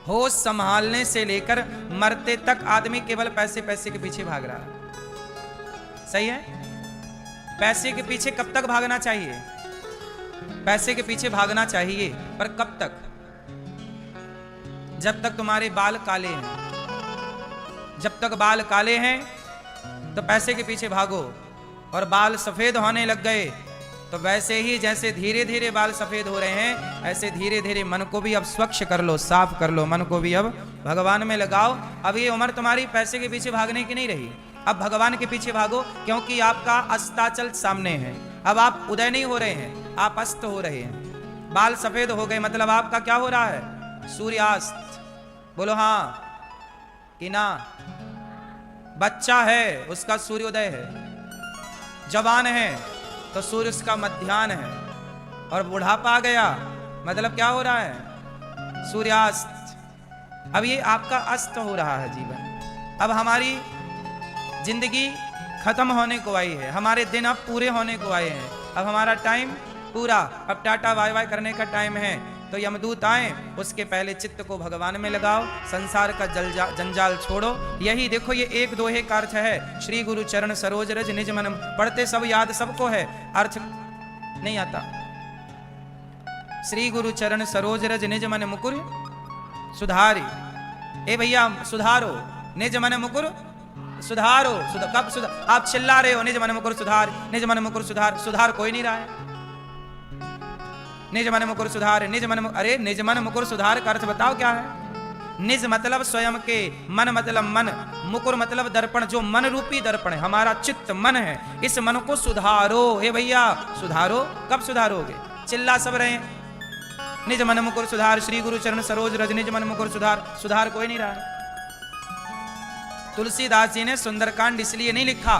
होश संभालने से लेकर मरते तक आदमी केवल पैसे पैसे के पीछे भाग रहा है। सही है? पैसे के पीछे कब तक भागना चाहिए? पैसे के पीछे भागना चाहिए, पर कब तक? जब तक तुम्हारे बाल काले हैं। जब तक बाल काले हैं तो पैसे के पीछे भागो, और बाल सफेद होने लग गए तो वैसे ही जैसे धीरे धीरे बाल सफेद हो रहे हैं, ऐसे धीरे धीरे मन को भी अब स्वच्छ कर लो, साफ कर लो, मन को भी अब भगवान में लगाओ। अब ये उम्र तुम्हारी पैसे के पीछे भागने की नहीं रही, अब भगवान के पीछे भागो, क्योंकि आपका अस्ताचल सामने है। अब आप उदय नहीं हो रहे हैं, आप अस्त हो रहे हैं। बाल सफेद हो गए मतलब आपका क्या हो रहा है? सूर्यास्त। बोलो हाँ कि ना? बच्चा है उसका सूर्योदय है, जवान है तो सूर्य उसका मध्याह्न है, और बुढ़ापा आ गया मतलब क्या हो रहा है? सूर्यास्त। अब ये आपका अस्त हो रहा है जीवन। अब हमारी जिंदगी खत्म होने को आई है, हमारे दिन अब पूरे होने को आए हैं, अब हमारा टाइम पूरा, अब टाटा बाय बाय करने का टाइम है। तो यमदूत आए, उसके पहले चित्त को भगवान में लगाओ, संसार का जंजाल छोड़ो। यही देखो, ये एक दोहे का अर्थ है, श्री गुरु चरण सरोज रज निज मन। पढ़ते सब याद सबको है, अर्थ नहीं आता। श्री गुरु चरण सरोज रज निज मन मुकुर सुधारी। ए भैया सुधारो, निज मन मुकुर सुधारो। कब सुधार? आप चिल्ला रहे हो निज मन मुकुर सुधार, निज मन मुकुर सुधार। सुधार कोई नहीं रहा है। निज मन मुकुर सुधार, निज मन, अरे निज मन मुकुर सुधार का अर्थ बताओ क्या है? निज मतलब स्वयं के, मन मतलब मन, मुकुर मतलब दर्पण, जो मन रूपी दर्पण है, हमारा चित्त मन है, इस मन को सुधारो। हे भैया सुधारो। कब सुधारोगे? चिल्ला सब रहे हैं निज मन मुकुर सुधार, श्री गुरु चरण सरोज रज निज मन मुकुर सुधार। सुधार कोई नहीं रहा है। तुलसीदास जी ने सुंदरकांड इसलिए नहीं लिखा,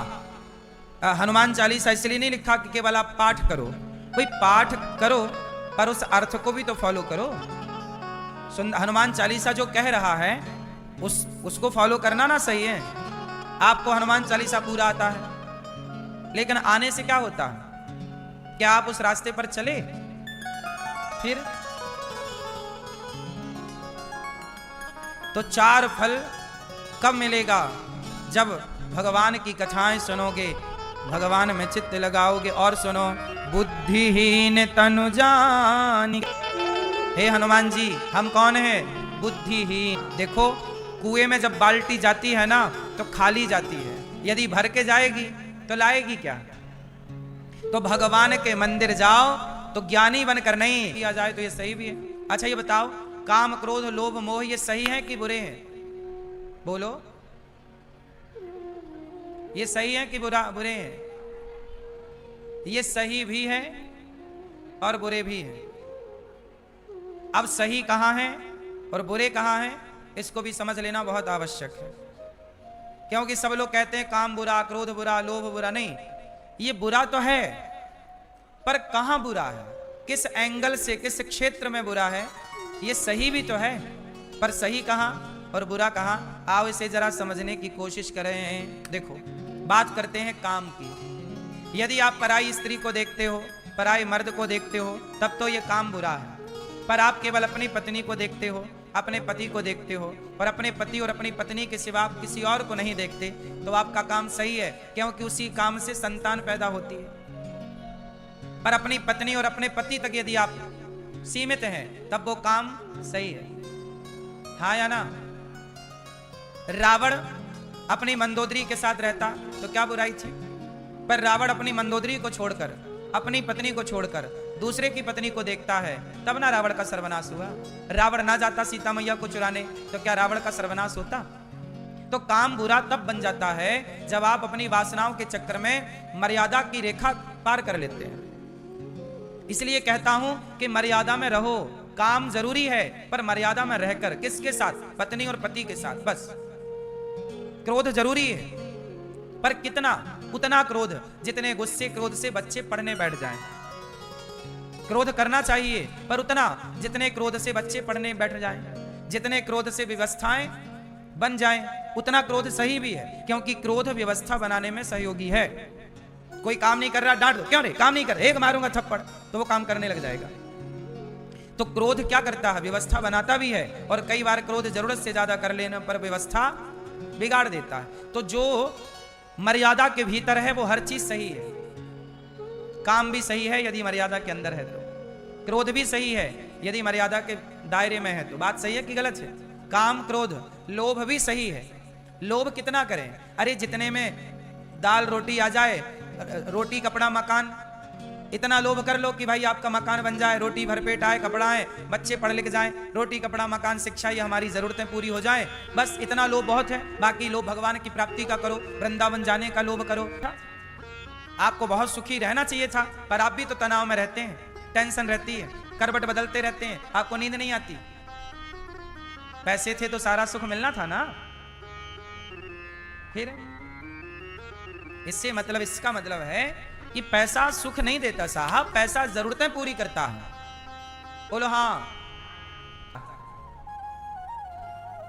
हनुमान चालीसा इसलिए नहीं लिखा कि केवल आप पाठ करो। भाई पाठ करो, पर उस अर्थ को भी तो फॉलो करो। हनुमान चालीसा जो कह रहा है उसको फॉलो करना ना सही है। आपको हनुमान चालीसा पूरा आता है, लेकिन आने से क्या होता है? क्या आप उस रास्ते पर चले? फिर तो चार फल कब मिलेगा? जब भगवान की कथाएं सुनोगे, भगवान में चित्त लगाओगे। और सुनो, बुद्धिहीन तनु जानी। हे हनुमान जी, हम कौन है? बुद्धिहीन। देखो, कुएं में जब बाल्टी जाती है ना तो खाली जाती है, यदि भर के जाएगी तो लाएगी क्या? तो भगवान के मंदिर जाओ तो ज्ञानी बनकर नहीं किया जाए तो ये सही भी है। अच्छा ये बताओ, काम क्रोध लोभ मोह ये सही है कि बुरे हैं? बोलो, ये सही है कि बुरे हैं? ये सही भी है और बुरे भी हैं। अब सही कहाँ है और बुरे कहाँ हैं, इसको भी समझ लेना बहुत आवश्यक है। क्योंकि सब लोग कहते हैं काम बुरा, क्रोध बुरा, लोभ बुरा। नहीं, ये बुरा तो है, पर कहाँ बुरा है, किस एंगल से, किस क्षेत्र में बुरा है, ये सही भी तो है, पर सही कहाँ और बुरा कहाँ? आओ इसे जरा समझने की कोशिश करें। देखो, बात करते हैं काम की। यदि आप पराई स्त्री को देखते हो, पराई मर्द को देखते हो, तब तो ये काम बुरा है। पर आप केवल अपनी पत्नी को देखते हो, अपने पति को देखते हो, और अपने पति और अपनी पत्नी के सिवा आप किसी और को नहीं देखते, तो आपका काम सही है, क्योंकि उसी काम से संतान पैदा होती है। पर अपनी पत्नी और अपने पति तक यदि आप सीमित हैं, तब वो काम सही है। हाँ या ना? रावण अपनी मंदोदरी के साथ रहता तो क्या बुराई थी? पर रावण अपनी मंदोदरी को छोड़कर, अपनी पत्नी को छोड़कर दूसरे की पत्नी को देखता है, तब ना रावण का सर्वनाश हुआ। रावण ना जाता सीता मैया को चुराने तो क्या रावण का सर्वनाश होता? तो काम बुरा तब बन जाता है जब आप अपनी वासनाओं के चक्कर में मर्यादा की रेखा पार कर लेते हैं। इसलिए कहता हूं कि मर्यादा में रहो। काम जरूरी है, पर मर्यादा में रहकर। किसके साथ? पत्नी और पति के साथ, बस। क्रोध जरूरी है, पर कितना? उतना क्रोध जितने गुस्से क्रोध से बच्चे पढ़ने बैठ जाएं। क्रोध करना चाहिए, पर उतना जितने क्रोध से बच्चे पढ़ने बैठ जाएं, जितने क्रोध से व्यवस्थाएं बन जाएं, उतना क्रोध सही भी है, क्योंकि क्रोध व्यवस्था बनाने में सहयोगी है। कोई काम नहीं कर रहा, डांट दो, क्यों रे काम नहीं कर, एक मारूंगा थप्पड़, तो वो काम करने लग जाएगा। तो क्रोध क्या करता है? व्यवस्था बनाता भी है, और कई बार क्रोध जरूरत से ज्यादा कर लेने पर व्यवस्था बिगाड़ देता है। तो जो मर्यादा के भीतर है वो हर चीज सही है। काम भी सही है यदि मर्यादा के अंदर है तो, क्रोध भी सही है यदि मर्यादा के दायरे में है तो। बात सही है कि गलत है? काम, क्रोध, लोभ भी सही है। लोभ कितना करें? अरे जितने में दाल रोटी आ जाए, रोटी कपड़ा मकान, इतना लोभ कर लो कि भाई आपका मकान बन जाए, रोटी भरपेट आए, कपड़ा आए, बच्चे पढ़ लिख जाएं, रोटी कपड़ा मकान शिक्षा, ये हमारी जरूरतें पूरी हो जाएं, बस इतना लोभ बहुत है। बाकी लोभ भगवान की प्राप्ति का करो, वृंदावन जाने का लोभ करो। आपको बहुत सुखी रहना चाहिए था, पर आप भी तो तनाव में रहते हैं, टेंशन रहती है, करवट बदलते रहते हैं, आपको नींद नहीं आती। पैसे थे तो सारा सुख मिलना था ना। फिर इससे मतलब, इसका मतलब है कि पैसा सुख नहीं देता साहब, पैसा जरूरतें पूरी करता है। बोलो हाँ।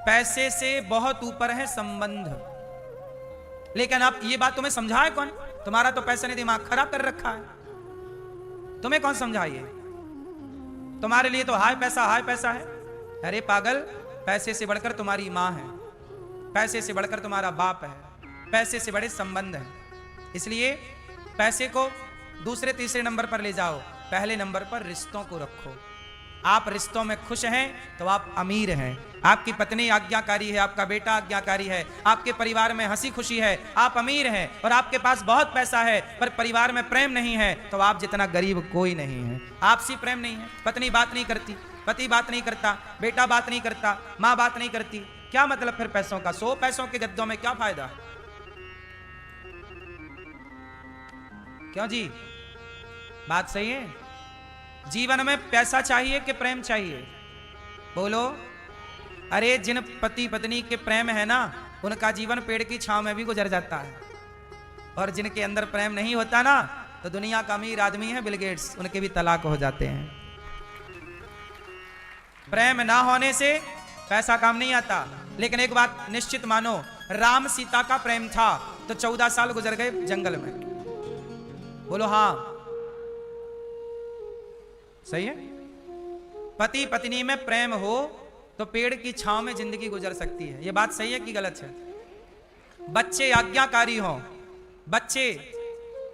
पैसे से बहुत ऊपर है संबंध। लेकिन आप ये बात तुम्हें समझाए कौन? तुम्हारा तो पैसा ने दिमाग खराब कर रखा है, तुम्हें कौन समझाइए? तुम्हारे लिए तो हाय पैसा है। अरे पागल, पैसे से बढ़कर तुम्हारी मां है, पैसे से बढ़कर तुम्हारा बाप है, पैसे से बड़े संबंध हैं। इसलिए पैसे को दूसरे तीसरे नंबर पर ले जाओ, पहले नंबर पर रिश्तों को रखो। आप रिश्तों में खुश हैं तो आप अमीर हैं। आपकी पत्नी आज्ञाकारी है, आपका बेटा आज्ञाकारी है, आपके परिवार में हंसी खुशी है, आप अमीर हैं। और आपके पास बहुत पैसा है पर परिवार में प्रेम नहीं है तो आप जितना गरीब कोई नहीं है। आपसी प्रेम नहीं है, पत्नी बात नहीं करती, पति बात नहीं करता, बेटा बात नहीं करता, माँ बात नहीं करती, क्या मतलब फिर पैसों का? 100 पैसों के गद्दों में क्या फायदा? क्यों जी? बात सही है? जीवन में पैसा चाहिए कि प्रेम चाहिए? बोलो। अरे जिन पति पत्नी के प्रेम है ना, उनका जीवन पेड़ की छांव में भी गुजर जाता है। और जिनके अंदर प्रेम नहीं होता ना, तो दुनिया का अमीर आदमी है बिल गेट्स, उनके भी तलाक हो जाते हैं। प्रेम ना होने से पैसा काम नहीं आता। लेकिन एक बात निश्चित मानो, राम सीता का प्रेम था तो 14 साल गुजर गए जंगल में। बोलो हाँ, सही है? पति पत्नी में प्रेम हो तो पेड़ की छांव में जिंदगी गुजर सकती है। यह बात सही है कि गलत है? बच्चे आज्ञाकारी हों, बच्चे